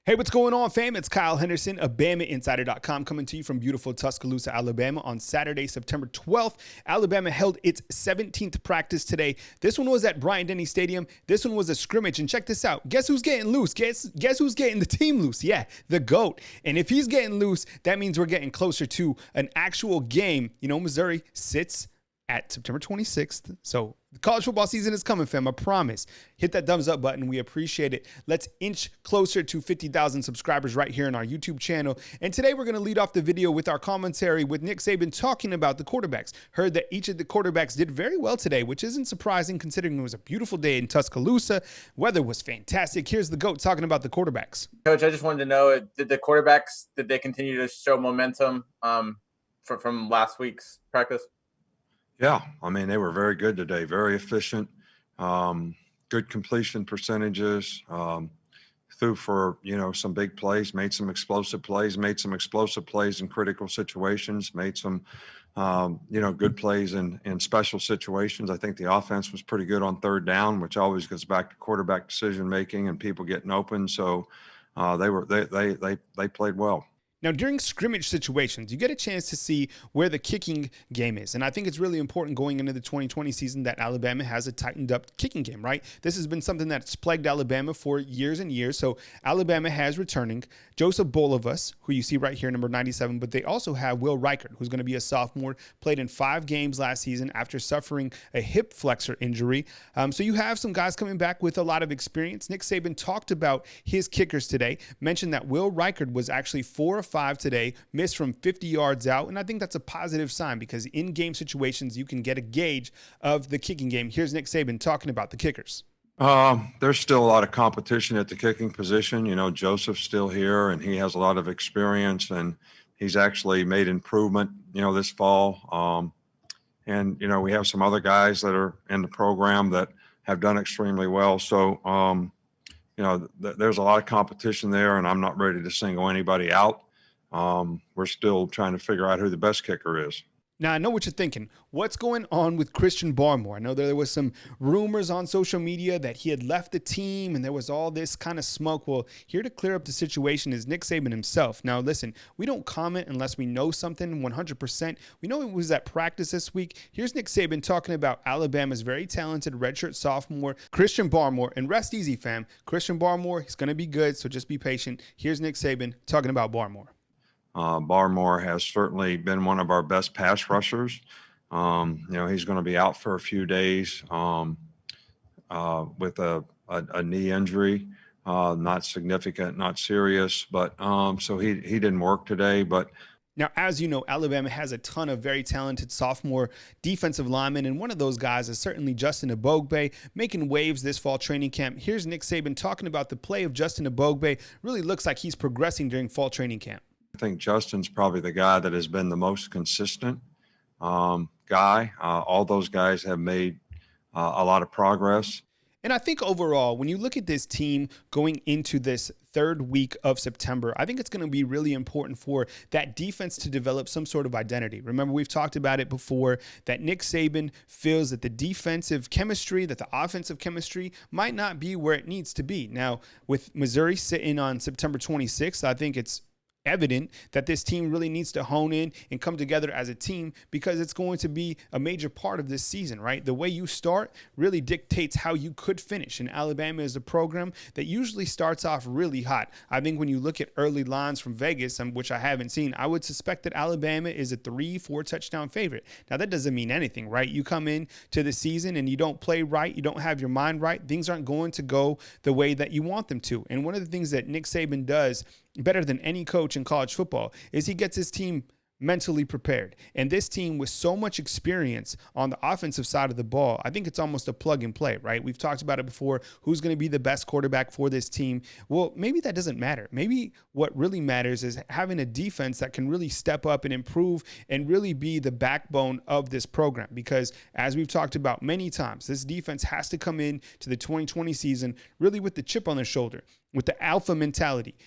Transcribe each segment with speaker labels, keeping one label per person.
Speaker 1: Hey, what's going on, fam? It's Kyle Henderson of BamaInsider.com coming to you from beautiful Tuscaloosa, Alabama on Saturday, September 12th. Alabama held its 17th practice today. This one was at Bryant-Denny Stadium. This one was a scrimmage. And check this out. Guess who's getting loose? Guess who's getting the team loose? Yeah, the GOAT. And if he's getting loose, that means we're getting closer to an actual game. You know, Missouri sits at September 26th. So the college football season is coming, fam. I promise. Hit that thumbs up button. We appreciate it. Let's inch closer to 50,000 subscribers right here on our YouTube channel. And today we're going to lead off the video with our commentary with Nick Saban talking about the quarterbacks. Heard that each of the quarterbacks did very well today, which isn't surprising considering it was a beautiful day in Tuscaloosa. Weather was fantastic. Here's the GOAT talking about the quarterbacks.
Speaker 2: Coach, I just wanted to know, did the quarterbacks, did they continue to show momentum from last week's practice?
Speaker 3: Yeah, I mean, they were very good today, very efficient, good completion percentages, threw for, some big plays, made some explosive plays in critical situations, made some, good plays in special situations. I think the offense was pretty good on third down, which always goes back to quarterback decision-making and people getting open. So they played well.
Speaker 1: Now, during scrimmage situations, you get a chance to see where the kicking game is. And I think it's really important going into the 2020 season that Alabama has a tightened up kicking game, right? This has been something that's plagued Alabama for years and years. So Alabama has returning Joseph Bolivas, who you see right here, number 97, but they also have Will Reichard, who's going to be a sophomore, played in 5 games last season after suffering a hip flexor injury. So you have some guys coming back with a lot of experience. Nick Saban talked about his kickers today, mentioned that Will Reichard was actually 4 of 5 today, missed from 50 yards out. And I think that's a positive sign because in game situations, you can get a gauge of the kicking game. Here's Nick Saban talking about the kickers.
Speaker 3: There's still a lot of competition at the kicking position. Joseph's still here and he has a lot of experience and he's actually made improvement, this fall. And we have some other guys that are in the program that have done extremely well. So, there's a lot of competition there and I'm not ready to single anybody out. We're still trying to figure out who the best kicker is.
Speaker 1: Now, I know what you're thinking. What's going on with Christian Barmore? I know there was some rumors on social media that he had left the team and there was all this kind of smoke. Well, here to clear up the situation is Nick Saban himself. Now, listen, we don't comment unless we know something 100%. We know it was at practice this week. Here's Nick Saban talking about Alabama's very talented redshirt sophomore, Christian Barmore. And rest easy, fam. Christian Barmore, he's going to be good, so just be patient. Here's Nick Saban talking about Barmore.
Speaker 3: Barmore has certainly been one of our best pass rushers. He's going to be out for a few days with a knee injury, not significant, not serious, but so he didn't work today. But
Speaker 1: now, as you know, Alabama has a ton of very talented sophomore defensive linemen, and one of those guys is certainly Justin Eboigbe, making waves this fall training camp. Here's Nick Saban talking about the play of Justin Eboigbe. Really looks like he's progressing during fall training camp.
Speaker 3: I think Justin's probably the guy that has been the most consistent guy. All those guys have made a lot of progress.
Speaker 1: And I think overall, when you look at this team going into this third week of September, I think it's going to be really important for that defense to develop some sort of identity. Remember, we've talked about it before, that Nick Saban feels that the defensive chemistry, that the offensive chemistry might not be where it needs to be. Now, with Missouri sitting on September 26th, I think it's evident that this team really needs to hone in and come together as a team because it's going to be a major part of this season, right? The way you start really dictates how you could finish. And Alabama is a program that usually starts off really hot. I think when you look at early lines from Vegas, which I haven't seen, I would suspect that Alabama is a 3-4 touchdown favorite. Now, that doesn't mean anything, right? You come in to the season and you don't play right, you don't have your mind right, things aren't going to go the way that you want them to. And one of the things that Nick Saban does better than any coach in college football is he gets his team mentally prepared. And this team with so much experience on the offensive side of the ball, I think it's almost a plug and play, right? We've talked about it before. Who's going to be the best quarterback for this team? Well, maybe that doesn't matter. Maybe what really matters is having a defense that can really step up and improve and really be the backbone of this program. Because as we've talked about many times, this defense has to come in to the 2020 season really with the chip on their shoulder, with the alpha mentality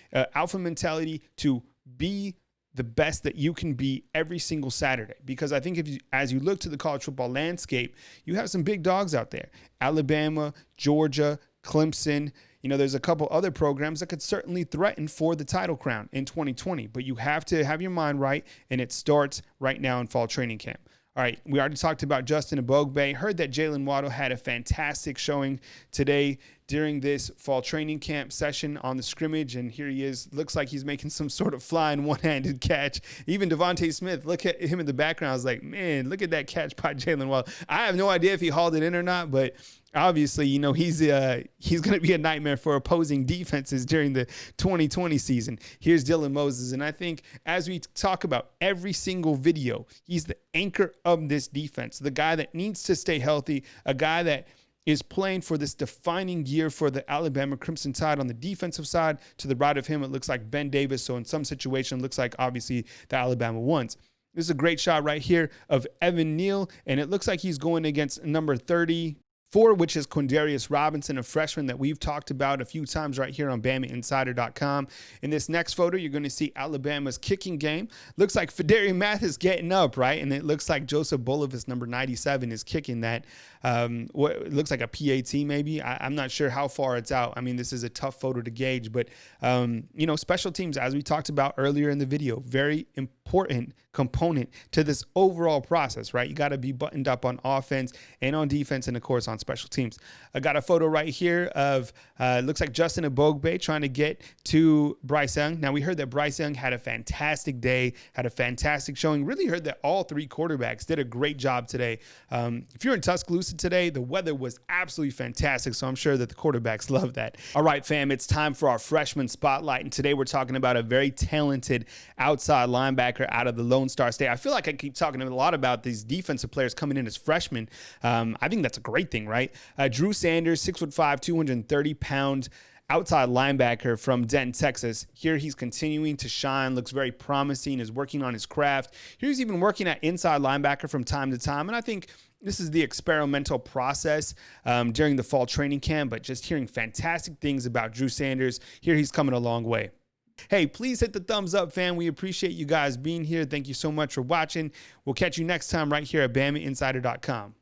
Speaker 1: to be the best that you can be every single Saturday. Because I think as you look to the college football landscape, you have some big dogs out there. Alabama, Georgia, Clemson, you know, there's a couple other programs that could certainly threaten for the title crown in 2020, but you have to have your mind right, and it starts right now in fall training camp. All right, we already talked about Justin Eboigbe. Heard that Jaylen Waddle had a fantastic showing today during this fall training camp session on the scrimmage, and here he is. Looks like he's making some sort of flying one-handed catch. Even Devontae Smith, look at him in the background. I was like, man, look at that catch by Jaylen Waddle. I have no idea if he hauled it in or not, but obviously, you know, he's going to be a nightmare for opposing defenses during the 2020 season. Here's Dylan Moses, and I think as we talk about every single video, he's the anchor of this defense, the guy that needs to stay healthy, a guy that is playing for this defining year for the Alabama Crimson Tide on the defensive side. To the right of him, it looks like Ben Davis. So in some situation, it looks like obviously the Alabama ones. This is a great shot right here of Evan Neal, and it looks like he's going against number 34, which is Quindarius Robinson, a freshman that we've talked about a few times right here on BamaInsider.com. In this next photo, you're going to see Alabama's kicking game. Looks like Fedarian Mathis getting up, right? And it looks like Joseph Bolivis, number 97, is kicking that. What it looks like a PAT maybe. I'm not sure how far it's out. I mean, this is a tough photo to gauge, but you know, special teams, as we talked about earlier in the video, very important component to this overall process, right? You got to be buttoned up on offense and on defense, and of course on special teams. I got a photo right here of looks like Justin Eboigbe trying to get to Bryce Young. Now, we heard that Bryce Young had a fantastic day, had a fantastic showing. Really heard that all three quarterbacks did a great job today. If you're in Tuscaloosa today, the weather was absolutely fantastic, so I'm sure that the quarterbacks love that. All right, fam, it's time for our freshman spotlight, and today we're talking about a very talented outside linebacker out of the Lone Star State. I feel like I keep talking a lot about these defensive players coming in as freshmen. I think that's a great thing, right? Drew Sanders, 6'5", 230-pound outside linebacker from Denton, Texas. Here he's continuing to shine, looks very promising, is working on his craft. Here he's even working at inside linebacker from time to time, and I think this is the experimental process during the fall training camp, but just hearing fantastic things about Drew Sanders. Here he's coming a long way. Hey, please hit the thumbs up, fam. We appreciate you guys being here. Thank you so much for watching. We'll catch you next time right here at BamaInsider.com.